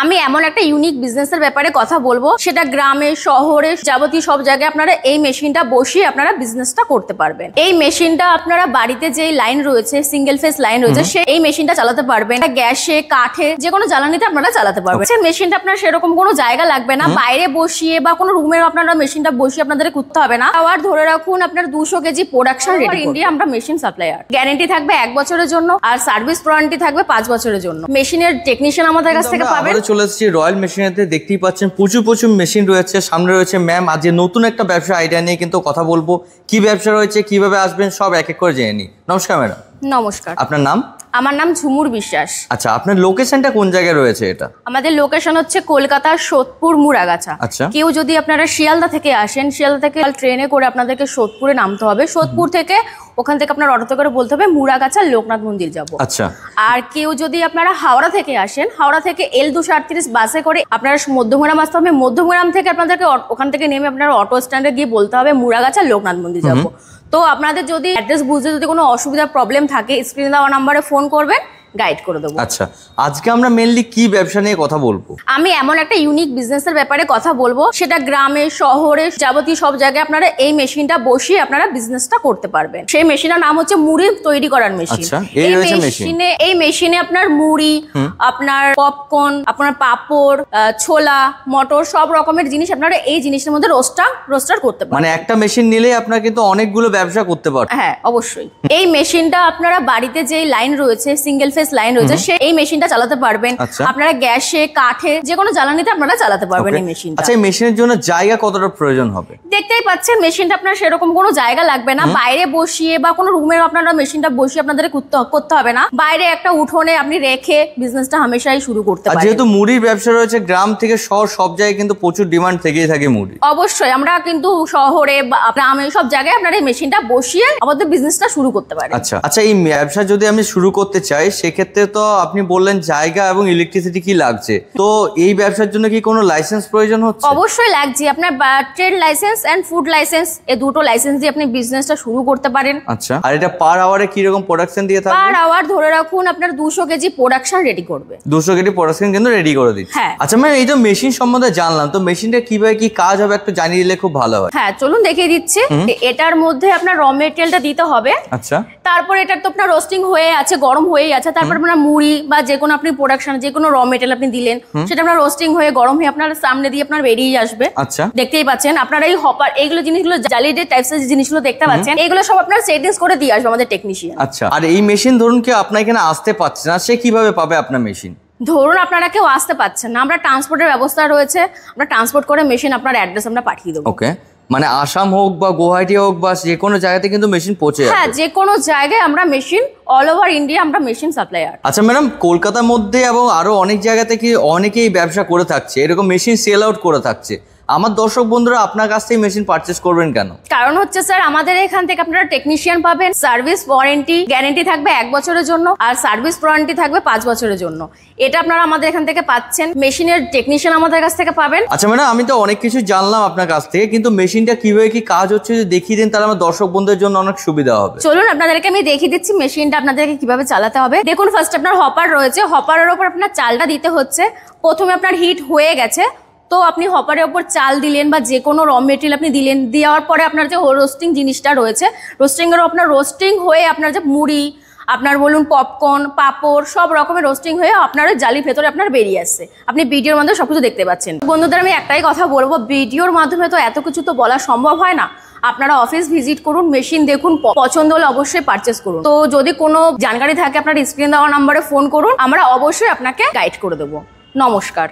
আমি এমন একটা ইউনিক বিজনেসের ব্যাপারে কথা বলবো, সেটা গ্রামে শহরে যাবতীয় সব জায়গায় আপনারা এই মেশিনটা বসিয়ে আপনারা বিজনেসটা করতে পারবেন। এই মেশিনটা আপনারা বাড়িতে যে লাইন রয়েছে, সিঙ্গেল ফেস লাইন রয়েছে, সেই এই মেশিনটা চালাতে পারবেন। গ্যাসে, কাঠে, যে কোনো জ্বালানিতে আপনারা চালাতে পারবেন। সেই মেশিনটা আপনার সেরকম কোনো জায়গা লাগবে না, বাইরে বসিয়ে বা কোনো রুমে আপনারা মেশিনটা বসিয়ে আপনাদের করতে হবে না। আবার ধরে রাখুন আপনার 200 কেজি প্রোডাকশন রেডি। ইন্ডিয়া আমরা মেশিন সাপ্লায়ার। গ্যারান্টি থাকবে 1 বছরের জন্য আর সার্ভিস ওয়ারেন্টি থাকবে 5 বছরের জন্য। মেশিনের টেকনিশিয়ান আমাদের কাছ থেকে পাবেন। চলে এসেছি রয়্যাল মেশিনেতে, দেখতেই পাচ্ছেন প্রচুর মেশিন রয়েছে। সামনে রয়েছে ম্যাম, আজ নতুন একটা ব্যবসা আইডিয়া নিয়ে কিন্তু কথা বলবো। কি ব্যবসা রয়েছে, কিভাবে আসবেন, সব এক এক করে জেনে নিই। নমস্কার ম্যাডাম। নমস্কার। আপনার নাম? আমার নাম ঝুমুর বিশ্বাস। আচ্ছা, আপনার লোকেশনটা কোন জায়গায় রয়েছে? এটা আমাদের লোকেশন হচ্ছে কলকাতার সোদপুর মুড়াগাছা। আচ্ছা, কেউ যদি আপনারা শিয়ালদা থেকে আসেন, শিয়ালদা থেকে ট্রেনে করে আপনাদেরকে সোদপুরে নামতে হবে। সোদপুর থেকে ওখান থেকে আপনার অটোতে করে বলতে হবে মুড়াগাছা লোকনাথ মন্দির যাব। আচ্ছা। আর কেউ যদি আপনারা হাওড়া থেকে আসেন, হাওড়া থেকে L238 বাসে করে আপনারা মধ্যমগ্রাম আসতে হবে। মধ্যমগ্রাম থেকে আপনাদেরকে ওখান থেকে নেমে আপনারা অটো স্ট্যান্ডে গিয়ে বলতে হবে মুড়াগাছা লোকনাথ মন্দির যাব। তো আপনাদের যদি অ্যাড্রেস বুঝতে যদি কোনো অসুবিধা প্রবলেম থাকে, স্ক্রিনে দেওয়া নাম্বারে ফোন করবেন, গাইড করে দেবো। আচ্ছা, আজকে আমরা মেইনলি কি ব্যবসা নিয়ে কথা বলবো? আমি এমন একটা ইউনিক বিজনেসের ব্যাপারে কথা বলবো, সেটা গ্রামে শহরে যাবতীয় সব জায়গায় আপনারা এই মেশিনটা বসিয়ে আপনারা বিজনেসটা করতে পারবেন। সেই মেশিনের নাম হচ্ছে মুড়ি তৈরি করার মেশিন। এই মেশিনে আপনার মুড়ি, আপনার পপকর্ন, আপনার পাপড়, ছোলা, মটর, সব রকমের জিনিস আপনারা এই জিনিসের মধ্যে রোস্টার করতে পারেন। মানে একটা মেশিন নিলে আপনারা কিন্তু অনেকগুলো ব্যবসা করতে পারবেন। হ্যাঁ, অবশ্যই। এই মেশিনটা আপনারা বাড়িতে যে লাইন রয়েছে, সিঙ্গেল ফেস লাইন রয়েছে, এই মেশিনটা চালাতে পারবেন। আপনারা গ্যাসে, কাঠে, যে কোনো জ্বালানিতে আপনারা চালাতে পারবেন এই মেশিনটা। আচ্ছা, এই মেশিনের জন্য জায়গা কতটা প্রয়োজন হবে? দেখতেই পাচ্ছেন মেশিনটা আপনার সেরকম কোনো জায়গা লাগবে না, বাইরে বসিয়ে বা কোনো রুমে আপনারা মেশিনটা বসিয়ে আপনাদের করতে হবে না। বাইরে একটা উঠোনে আপনি রেখে বিজনেসটা হামেশাই শুরু করতে পারেন। যেহেতু মুড়ির ব্যবসা রয়েছে, গ্রাম থেকে শহর সব জায়গায় কিন্তু প্রচুর ডিমান্ড থেকেই থাকে মুড়ি। অবশ্যই আমরা কিন্তু শহরে বা গ্রামে সব জায়গায় আপনারা এই মেশিনটা বসিয়ে আমাদের বিজনেসটা শুরু করতে পারেন। আচ্ছা, এই ব্যবসা যদি আমি শুরু করতে চাই, সেক্ষেত্রে তো আপনি বললেন জায়গা এবং ইলেকট্রিসিটি কি লাগছে, তো এই ব্যবসার জন্য কি কোনো লাইসেন্স প্রয়োজন হচ্ছে? অবশ্যই লাগছে। আপনার trade licence and food licence, এই দুটো লাইসেন্স দিয়ে আপনি বিজনেসটা শুরু করতে পারেন। আচ্ছা, আর এটা পার আওয়ারে কি রকম প্রোডাকশন দিয়ে থাকবে? পার আওয়ার ধরে রাখুন আপনার 200 কেজি প্রোডাকশন রেডি করবে। 200 কেজি প্রোডাকশন কিন্তু রেডি করে দিচ্ছে। হ্যাঁ। আচ্ছা ম্যাম, এই তো মেশিন সম্বন্ধে জানলাম, তো মেশিনটা কিভাবে কি কাজ হবে একটু জানিয়ে দিলে খুব ভালো হয়। হ্যাঁ, চলুন দেখিয়ে দিচ্ছি। এটার মধ্যে আপনার র মেটেরিয়ালটা দিতে হবে। আচ্ছা। তারপর এটার তো আপনার রোস্টিং হয়ে আছে, গরম হয়েই আছে। তারপর আপনার মুড়ি বা যে কোনো আপনি প্রোডাকশন, যে কোনো র মেটেরিয়াল আপনি দিলেন, সেটা আপনার রোস্টিং হয়ে গরম হয়ে আপনার সামনে দিয়ে আপনার বেরিয়ে আসবে। আচ্ছা, দেখতেই দেখতেই পাচ্ছেন আপনারা এই হপার, এইগুলো জিনিসগুলো জালিডের টাইপস এর জিনিসগুলো দেখতে পাচ্ছেন, এগুলো সব আপনার সেটিংস করে দিয়ে আসবে আমাদের টেকনিশিয়ান। আচ্ছা, আর এই মেশিন ধরুন কি আপনার এখানে আসতে পারছে না, সে কিভাবে পাবে আপনার মেশিন? ধরুন আপনারা কেউ আসতে পাচ্ছেন না, আমরা ট্রান্সপোর্টের ব্যবস্থা রয়েছে, আমরা ট্রান্সপোর্ট করে মেশিন আপনার অ্যাড্রেস আমরা পাঠিয়ে দেবো। ওকে, মানে আসাম হোক বা গুয়াহাটি হোক বা যে কোনো জায়গাতে কিন্তু মেশিন পৌঁছে যাবে। হ্যাঁ, যে কোনো জায়গায় আমরা মেশিন, অল ওভার ইন্ডিয়া আমরা মেশিন সাপ্লায়ার। আচ্ছা ম্যাডাম, কলকাতার মধ্যে এবং আরো অনেক জায়গাতে কি অনেকেই ব্যবসা করে থাকছে, এরকম মেশিন সেল আউট করে থাকছে, আমার দর্শক বন্ধুরা আপনার কাছ থেকে মেশিন পারচেজ করবেন কেন? কারণ হচ্ছে স্যার, আমাদের এখান থেকে আপনারা টেকনিশিয়ান পাবেন, সার্ভিস ওয়ারেন্টি গ্যারান্টি থাকবে 1 বছরের জন্য আর সার্ভিস ওয়ারেন্টি থাকবে 5 বছরের জন্য। এটা আপনারা আমাদের এখান থেকে পাচ্ছেন। মেশিনের টেকনিশিয়ান আমাদের কাছ থেকে পাবেন। আচ্ছা ম্যাডাম, আমি তো অনেক কিছু জানলাম আপনার কাছ থেকে, কিন্তু মেশিনটা কিভাবে কি কাজ হচ্ছে যদি দেখিয়ে দেন, তাহলে আমার দর্শক বন্ধুদের জন্য অনেক সুবিধা হবে। চলুন আপনাদেরকে আমি দেখিয়ে দিচ্ছি মেশিনটা আপনাদেরকে কিভাবে চালাতে হবে। দেখুন, ফার্স্ট আপনার হপার রয়েছে, হপারের ওপর আপনার চালটা দিতে হচ্ছে। প্রথমে আপনার হিট হয়ে গেছে, তো আপনি হপারের ওপর চাল দিলেন বা যে কোনো র মেটেরিয়াল আপনি দিলেন, দেওয়ার পরে আপনার যে রোস্টিং জিনিসটা রয়েছে, রোস্টিংয়ের আপনার রোস্টিং হয়ে আপনার যে মুড়ি, আপনার বলুন পপকর্ন, পাপড়, সব রকমের রোস্টিং হয়ে আপনার জালির ভেতরে আপনার বেরিয়ে আসছে। আপনি ভিডিওর মাধ্যমে সবকিছু দেখতে পাচ্ছেন। বন্ধুদের আমি একটাই কথা বলবো, ভিডিওর মাধ্যমে তো এত কিছু তো বলা সম্ভব হয় না। আপনারা অফিস ভিজিট করুন, মেশিন দেখুন, পছন্দ হলে অবশ্যই পারচেস করুন। তো যদি কোনো জানকারি থাকে আপনার স্ক্রিন দেওয়া নাম্বারে ফোন করুন, আমরা অবশ্যই আপনাকে গাইড করে দেবো। নমস্কার।